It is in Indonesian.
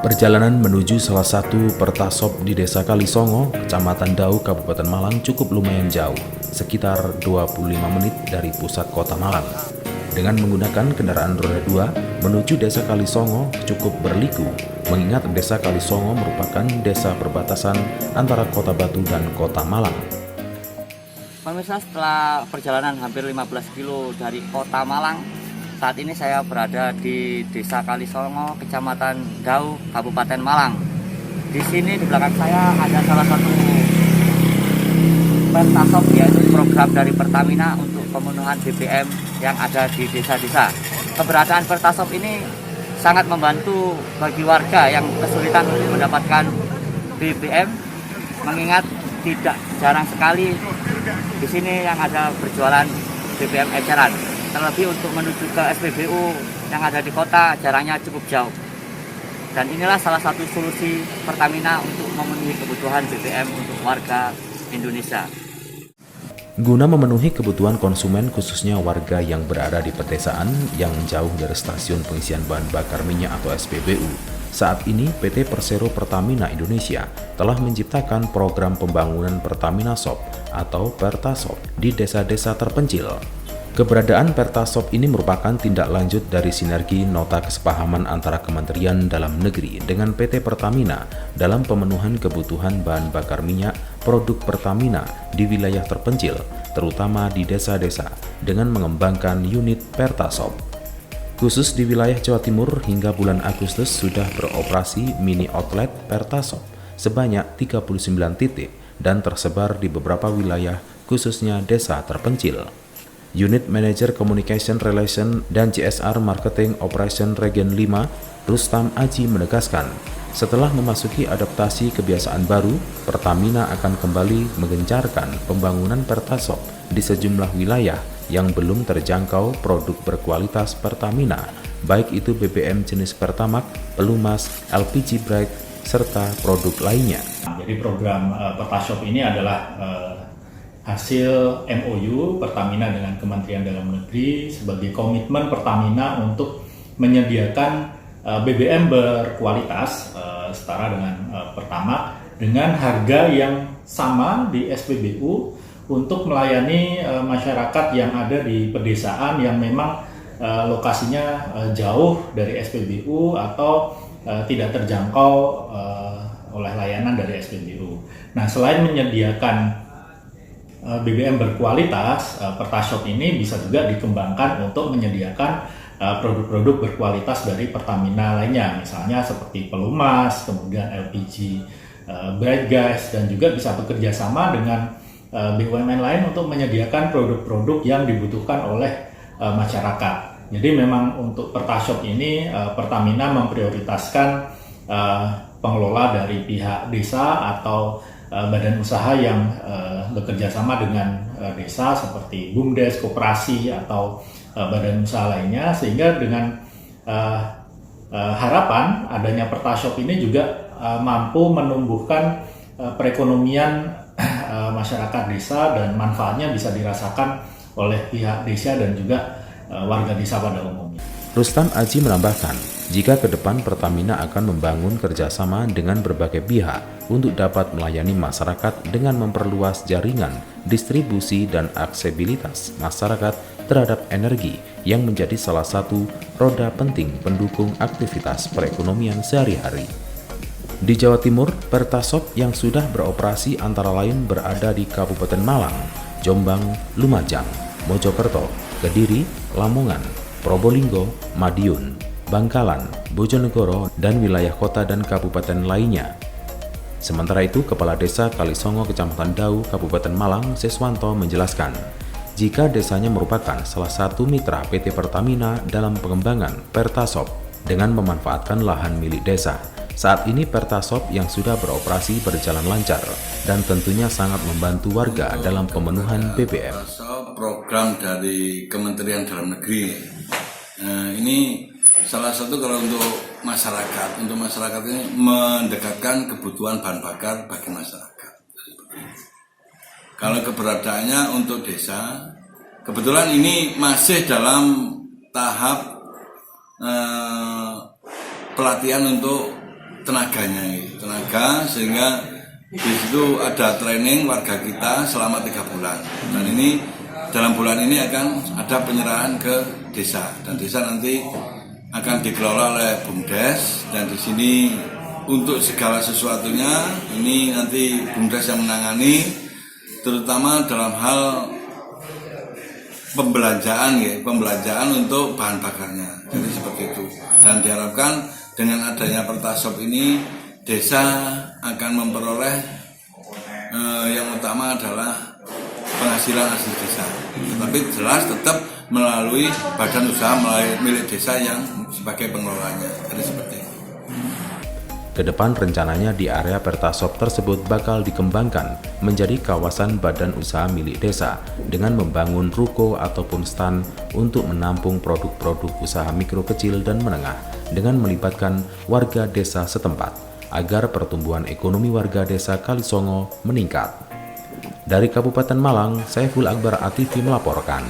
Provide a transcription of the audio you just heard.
Perjalanan menuju salah satu pertasop di Desa Kalisongo, Kecamatan Dau, Kabupaten Malang cukup lumayan jauh, sekitar 25 menit dari pusat kota Malang. Dengan menggunakan kendaraan roda 2 menuju Desa Kalisongo cukup berliku, mengingat Desa Kalisongo merupakan desa perbatasan antara Kota Batu dan Kota Malang. Pemirsa, setelah perjalanan hampir 15 kilo dari Kota Malang, saat ini saya berada di Desa Kalisongo, Kecamatan Dau, Kabupaten Malang. Di sini di belakang saya ada salah satu Pertasop, yaitu program dari Pertamina untuk pemenuhan BBM yang ada di desa-desa. Keberadaan Pertasop ini sangat membantu bagi warga yang kesulitan untuk mendapatkan BBM, mengingat tidak jarang sekali di sini yang ada berjualan BBM eceran. Terlebih untuk menuju ke SPBU yang ada di kota jaraknya cukup jauh. Dan inilah salah satu solusi Pertamina untuk memenuhi kebutuhan BBM untuk warga Indonesia. Guna memenuhi kebutuhan konsumen khususnya warga yang berada di pedesaan yang jauh dari stasiun pengisian bahan bakar minyak atau SPBU, saat ini PT Persero Pertamina Indonesia telah menciptakan program pembangunan Pertamina Shop atau Pertasop di desa-desa terpencil. Keberadaan Pertasop ini merupakan tindak lanjut dari sinergi nota kesepahaman antara Kementerian Dalam Negeri dengan PT Pertamina dalam pemenuhan kebutuhan bahan bakar minyak produk Pertamina di wilayah terpencil, terutama di desa-desa, dengan mengembangkan unit Pertasop. Khusus di wilayah Jawa Timur, hingga bulan Agustus sudah beroperasi mini outlet Pertasop sebanyak 39 titik dan tersebar di beberapa wilayah khususnya desa terpencil. Unit Manager Communication Relation dan CSR Marketing Operation Region 5, Rustam Aji menegaskan, setelah memasuki adaptasi kebiasaan baru, Pertamina akan kembali menggencarkan pembangunan Pertasop di sejumlah wilayah yang belum terjangkau produk berkualitas Pertamina, baik itu BBM jenis Pertamax, Pelumas, LPG Bright, serta produk lainnya. Jadi program Pertasop ini adalah hasil MOU Pertamina dengan Kementerian Dalam Negeri sebagai komitmen Pertamina untuk menyediakan BBM berkualitas setara dengan Pertamax dengan harga yang sama di SPBU untuk melayani masyarakat yang ada di pedesaan yang memang lokasinya jauh dari SPBU atau tidak terjangkau oleh layanan dari SPBU. Nah, selain menyediakan BBM berkualitas, Pertasop ini bisa juga dikembangkan untuk menyediakan produk-produk berkualitas dari Pertamina lainnya, misalnya seperti Pelumas, kemudian LPG Bright Gas, dan juga bisa bekerja sama dengan BUMN lain untuk menyediakan produk-produk yang dibutuhkan oleh masyarakat. Jadi memang untuk Pertasop ini Pertamina memprioritaskan pengelola dari pihak desa atau badan usaha yang bekerja sama dengan desa seperti BUMDes, koperasi atau badan usaha lainnya, sehingga dengan harapan adanya Pertasop ini juga mampu menumbuhkan perekonomian masyarakat desa dan manfaatnya bisa dirasakan oleh pihak desa dan juga warga desa pada umumnya. Rustam Aji menambahkan, jika ke depan Pertamina akan membangun kerjasama dengan berbagai pihak untuk dapat melayani masyarakat dengan memperluas jaringan, distribusi, dan aksesibilitas masyarakat terhadap energi yang menjadi salah satu roda penting pendukung aktivitas perekonomian sehari-hari. Di Jawa Timur, Pertasop yang sudah beroperasi antara lain berada di Kabupaten Malang, Jombang, Lumajang, Mojokerto, Kediri, Lamongan, Probolinggo, Madiun, Bangkalan, Bojonegoro, dan wilayah kota dan kabupaten lainnya. Sementara itu, Kepala Desa Kalisongo, Kecamatan Dau, Kabupaten Malang, Seswanto menjelaskan, jika desanya merupakan salah satu mitra PT Pertamina dalam pengembangan Pertasop dengan memanfaatkan lahan milik desa. Saat ini Pertasop yang sudah beroperasi berjalan lancar dan tentunya sangat membantu warga dalam pemenuhan BBM. Program dari Kementerian Dalam Negeri. Nah, ini salah satu kalau untuk masyarakat ini mendekatkan kebutuhan bahan bakar bagi masyarakat. Kalau keberadaannya untuk desa, kebetulan ini masih dalam tahap pelatihan untuk tenaga sehingga di situ ada training warga kita selama 3 bulan. Dan ini dalam bulan ini akan ada penyerahan ke desa, dan desa nanti akan dikelola oleh BUMDes, dan di sini untuk segala sesuatunya ini nanti BUMDes yang menangani, terutama dalam hal pembelanjaan untuk bahan bakarnya. Jadi seperti itu. Dan diharapkan dengan adanya Pertasop ini desa akan memperoleh yang utama adalah penghasilan asli desa. Tetapi jelas tetap melalui badan usaha milik desa yang sebagai pengelolanya. Jadi seperti itu. Kedepan rencananya di area Pertasop tersebut bakal dikembangkan menjadi kawasan badan usaha milik desa dengan membangun ruko ataupun stand untuk menampung produk-produk usaha mikro kecil dan menengah dengan melibatkan warga desa setempat agar pertumbuhan ekonomi warga desa Kalisongo meningkat. Dari Kabupaten Malang, Saiful Akbar ATV melaporkan.